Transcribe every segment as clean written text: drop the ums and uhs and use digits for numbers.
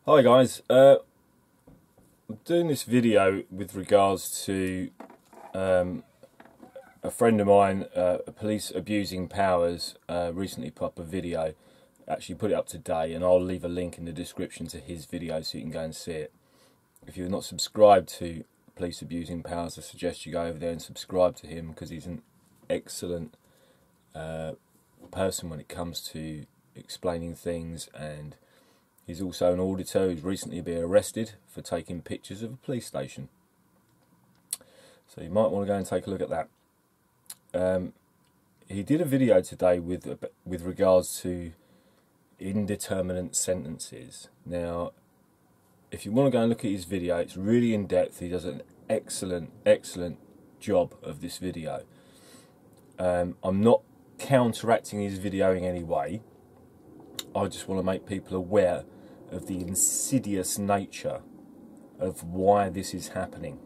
Hi guys, I'm doing this video with regards to a friend of mine, police abusing powers, recently put up a video, actually put it up today, and I'll leave a link in the description to his video so you can go and see it. If you're not subscribed to Police Abusing Powers, I suggest you go over there and subscribe to him, because he's an excellent person when it comes to explaining things, and he's also an auditor who's recently been arrested for taking pictures of a police station. So you might want to go and take a look at that. He did a video today with regards to indeterminate sentences. Now, if you want to go and look at his video, it's really in depth. He does an excellent job of this video. I'm not counteracting his video in any way. I just want to make people aware of the insidious nature of why this is happening.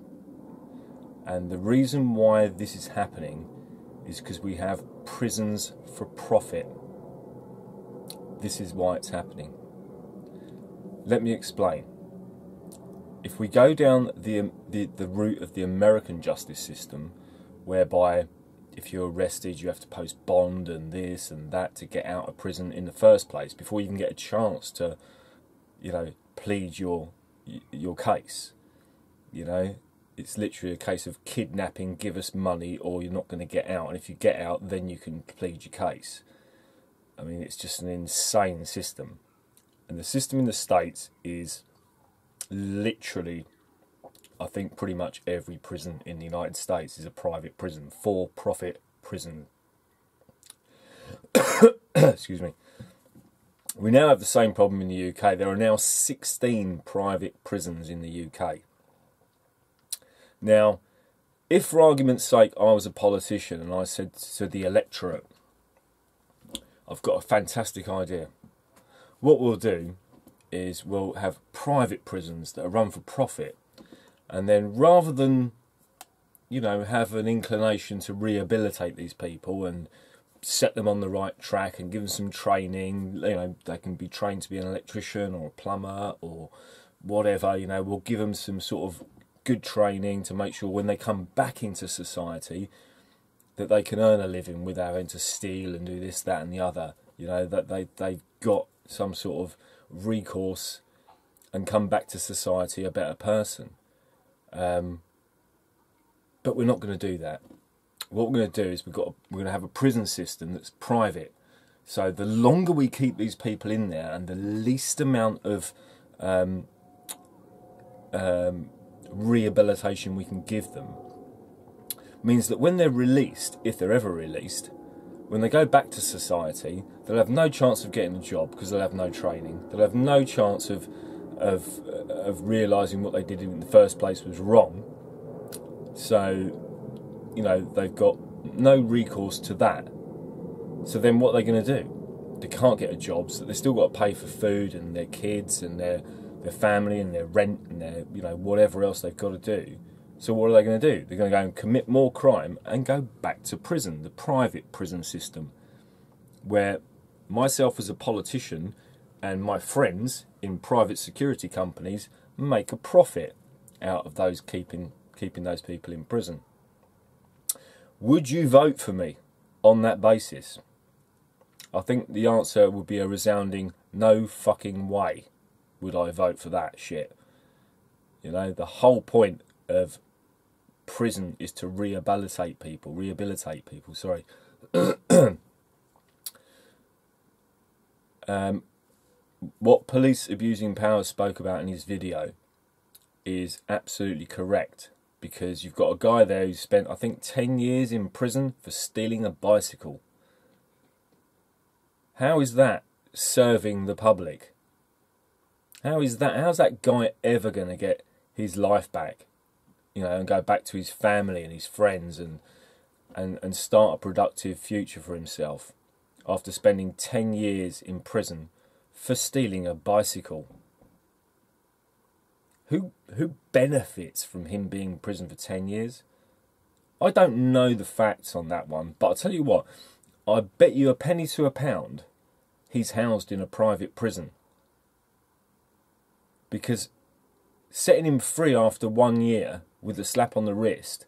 And the reason why this is happening is because we have prisons for profit. This is why it's happening. Let me explain. If we go down the route of the American justice system, whereby if you're arrested you have to post bond and this and that to get out of prison in the first place, before you can get a chance to, you know, plead your case. You know, it's literally a case of kidnapping, give us money or you're not going to get out, and if you get out then you can plead your case. I mean, it's just an insane system. And the system in the States is literally, I think pretty much every prison in the United States is a private prison, for-profit prison. Excuse me. We now have the same problem in the UK. There are now 16 private prisons in the UK. Now, if for argument's sake I was a politician and I said to the electorate, I've got a fantastic idea. What we'll do is we'll have private prisons that are run for profit, and then rather than, you know, have an inclination to rehabilitate these people and set them on the right track and give them some training, you know, they can be trained to be an electrician or a plumber or whatever, you know, we'll give them some sort of good training to make sure when they come back into society that they can earn a living without having to steal and do this, that and the other, you know, that they've got some sort of recourse and come back to society a better person. But we're not going to do that. What we're going to do is we're going to have a prison system that's private. So the longer we keep these people in there and the least amount of rehabilitation we can give them means that when they're released, if they're ever released, when they go back to society, they'll have no chance of getting a job because they'll have no training. They'll have no chance of realising what they did in the first place was wrong. So, you know, they've got no recourse to that. So then what are they going to do? They can't get a job, so they've still got to pay for food and their kids and their family and their rent and their, you know, whatever else they've got to do. So what are they going to do? They're going to go and commit more crime and go back to prison, the private prison system, where myself as a politician and my friends in private security companies make a profit out of those keeping those people in prison. Would you vote for me on that basis? I think the answer would be a resounding no fucking way would I vote for that shit. You know, the whole point of prison is to rehabilitate people, sorry. What Police Abusing Powers spoke about in his video is absolutely correct, because you've got a guy there who spent, I think, 10 years in prison for stealing a bicycle. How is that serving the public? How's that guy ever going to get his life back? You know, and go back to his family and his friends and start a productive future for himself after spending 10 years in prison for stealing a bicycle? Who benefits from him being in prison for 10 years? I don't know the facts on that one, but I'll tell you what, I bet you a penny to a pound he's housed in a private prison. because setting him free after 1 year with a slap on the wrist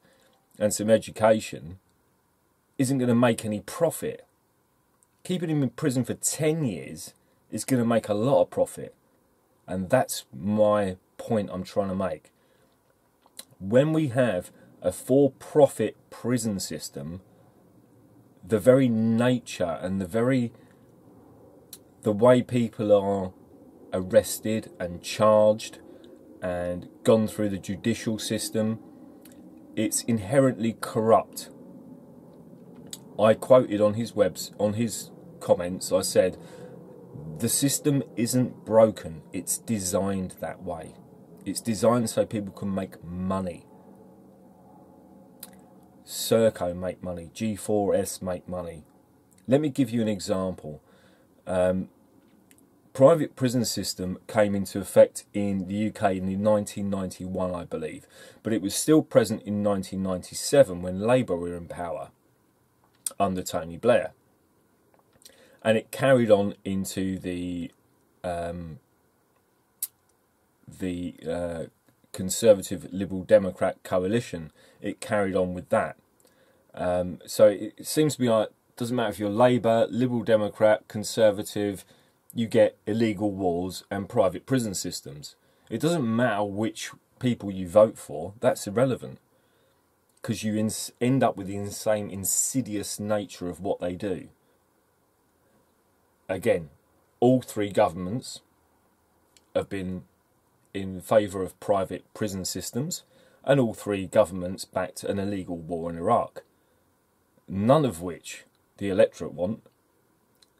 and some education isn't going to make any profit. Keeping him in prison for 10 years is going to make a lot of profit. And that's my point I'm trying to make. When we have a for-profit prison system, the very nature and the way people are arrested and charged and gone through the judicial system, it's inherently corrupt. I quoted on his comments, I said, the system isn't broken, it's designed that way. It's designed so people can make money. Serco make money, G4S make money. Let me give you an example. Private prison system came into effect in the UK in 1991, I believe, but it was still present in 1997 when Labour were in power under Tony Blair, and it carried on into the Conservative Liberal Democrat coalition. It carried on with that. So it seems to be like, doesn't matter if you're Labour, Liberal Democrat, Conservative, you get illegal wars and private prison systems. It doesn't matter which people you vote for, that's irrelevant, because you end up with the same insidious nature of what they do. Again, all three governments have been in favour of private prison systems, and all three governments backed an illegal war in Iraq, none of which the electorate want.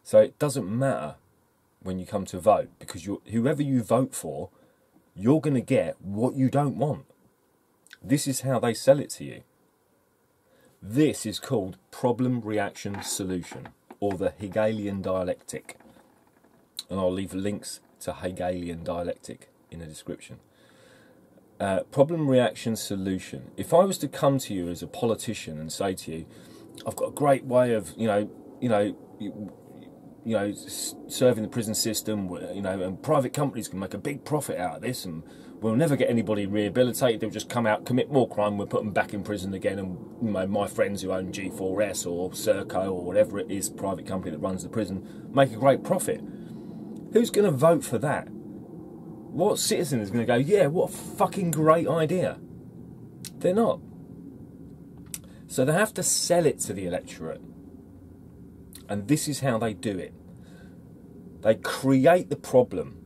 So it doesn't matter when you come to vote, because whoever you vote for, you're going to get what you don't want. This is how they sell it to you. This is called problem, reaction, solution, or the Hegelian dialectic. And I'll leave links to Hegelian dialectic in the description. Problem, reaction, solution. If I was to come to you as a politician and say to you, I've got a great way of, serving the prison system, and private companies can make a big profit out of this, and we'll never get anybody rehabilitated. They'll just come out, commit more crime, we'll put them back in prison again, and my friends who own G4S or Serco or whatever it is, private company that runs the prison, make a great profit. Who's going to vote for that? What citizen is going to go, yeah, what a fucking great idea? They're not. So they have to sell it to the electorate. And this is how they do it. They create the problem.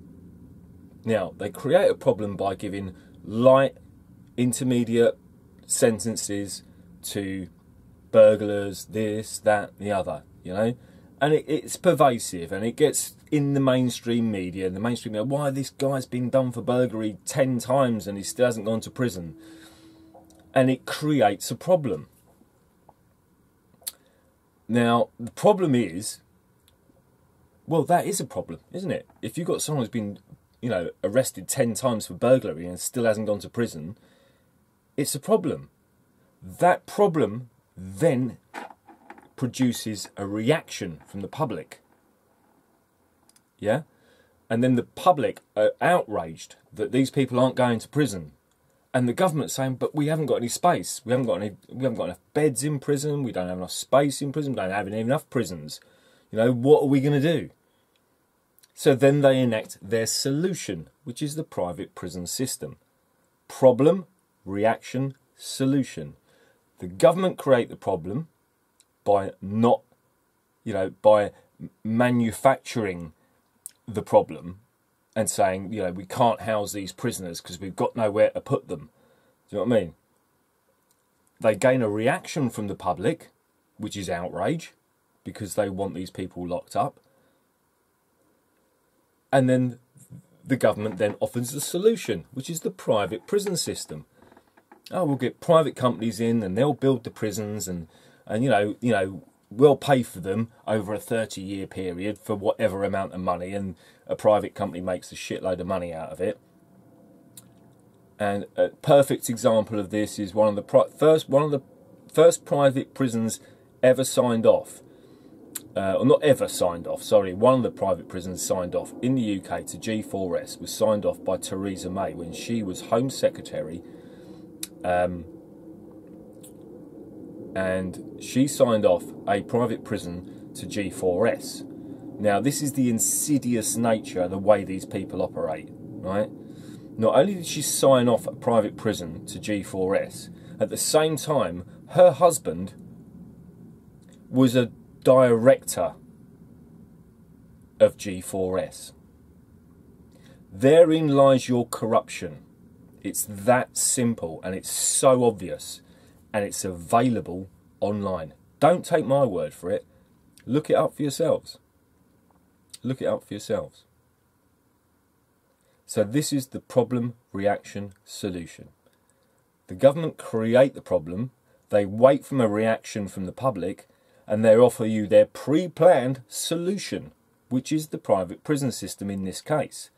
Now, they create a problem by giving light, intermediate sentences to burglars, this, that, the other, And it's pervasive, and it gets in the mainstream media. And the mainstream media, why this guy's been done for burglary 10 times and he still hasn't gone to prison. And it creates a problem. Now, the problem is, well, that is a problem, isn't it? If you've got someone who's been, arrested 10 times for burglary and still hasn't gone to prison, it's a problem. That problem then produces a reaction from the public. Yeah? And then the public are outraged that these people aren't going to prison. And the government's saying, but we haven't got any space. We haven't got enough beds in prison. We don't have enough space in prison. We don't have enough prisons. What are we going to do? So then they enact their solution, which is the private prison system. Problem, reaction, solution. The government create the problem by not, by manufacturing the problem and saying, we can't house these prisoners because we've got nowhere to put them. Do you know what I mean? They gain a reaction from the public, which is outrage, because they want these people locked up. And then the government then offers the solution, which is the private prison system. Oh, we'll get private companies in and they'll build the prisons and we'll pay for them over a 30-year period for whatever amount of money, and a private company makes a shitload of money out of it. And a perfect example of this is one of the first private prisons ever signed off or not ever signed off, sorry, one of the private prisons signed off in the UK to G4S was signed off by Theresa May when she was Home Secretary, and she signed off a private prison to G4S. Now, this is the insidious nature of the way these people operate, right? Not only did she sign off a private prison to G4S, at the same time, her husband was a director of G4S. Therein lies your corruption. It's that simple, and it's so obvious, and it's available online. Don't take my word for it. Look it up for yourselves. Look it up for yourselves. So this is the problem, reaction, solution. The government create the problem, they wait for a reaction from the public, and they offer you their pre-planned solution, which is the private prison system in this case.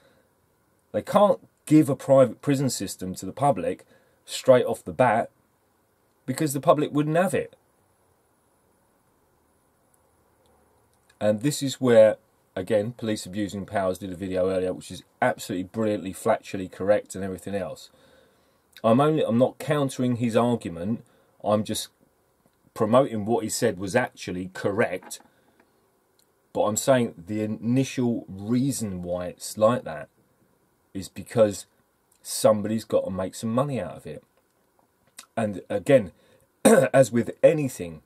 They can't give a private prison system to the public straight off the bat because the public wouldn't have it. And this is where, again, Police Abusing Powers did a video earlier, which is absolutely brilliantly, factually correct and everything else. I'm not countering his argument. I'm just promoting what he said was actually correct. But I'm saying the initial reason why it's like that is because somebody's got to make some money out of it. And again, as with anything,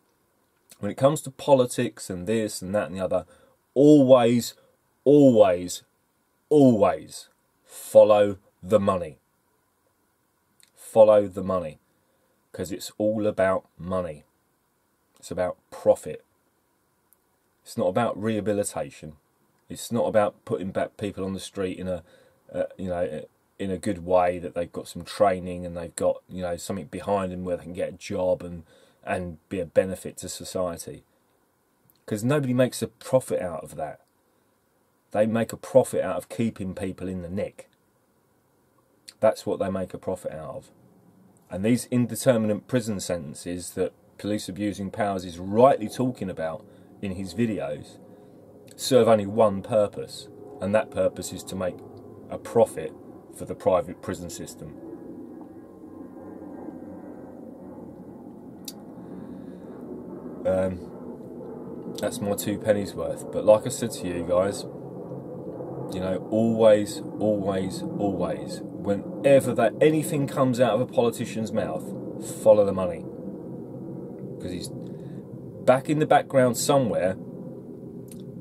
when it comes to politics and this and that and the other, always, always, always follow the money. Follow the money, because it's all about money. It's about profit. It's not about rehabilitation. It's not about putting back people on the street in a in a good way, that they've got some training and they've got something behind them where they can get a job and be a benefit to society. Because nobody makes a profit out of that. They make a profit out of keeping people in the nick. That's what they make a profit out of. And these indeterminate prison sentences that Police Abusing Powers is rightly talking about in his videos serve only one purpose, and that purpose is to make a profit for the private prison system. That's my 2 pennies worth. But like I said to you guys, always, always, always, whenever anything comes out of a politician's mouth, follow the money. Because he's back in the background somewhere.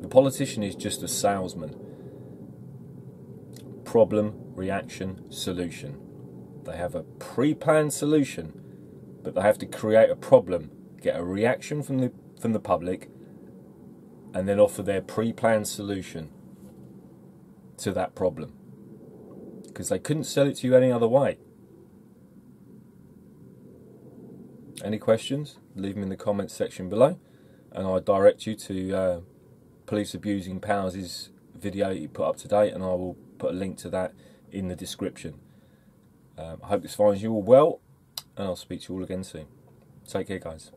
The politician is just a salesman. Problem, reaction, solution. They have a pre-planned solution, but they have to create a problem, get a reaction from the public, and then offer their pre-planned solution to that problem. Because they couldn't sell it to you any other way. Any questions? Leave them in the comments section below, and I'll direct you to Police Abusing Powers' video he put up today, and I will put a link to that in the description. I hope this finds you all well, and I'll speak to you all again soon. Take care, guys.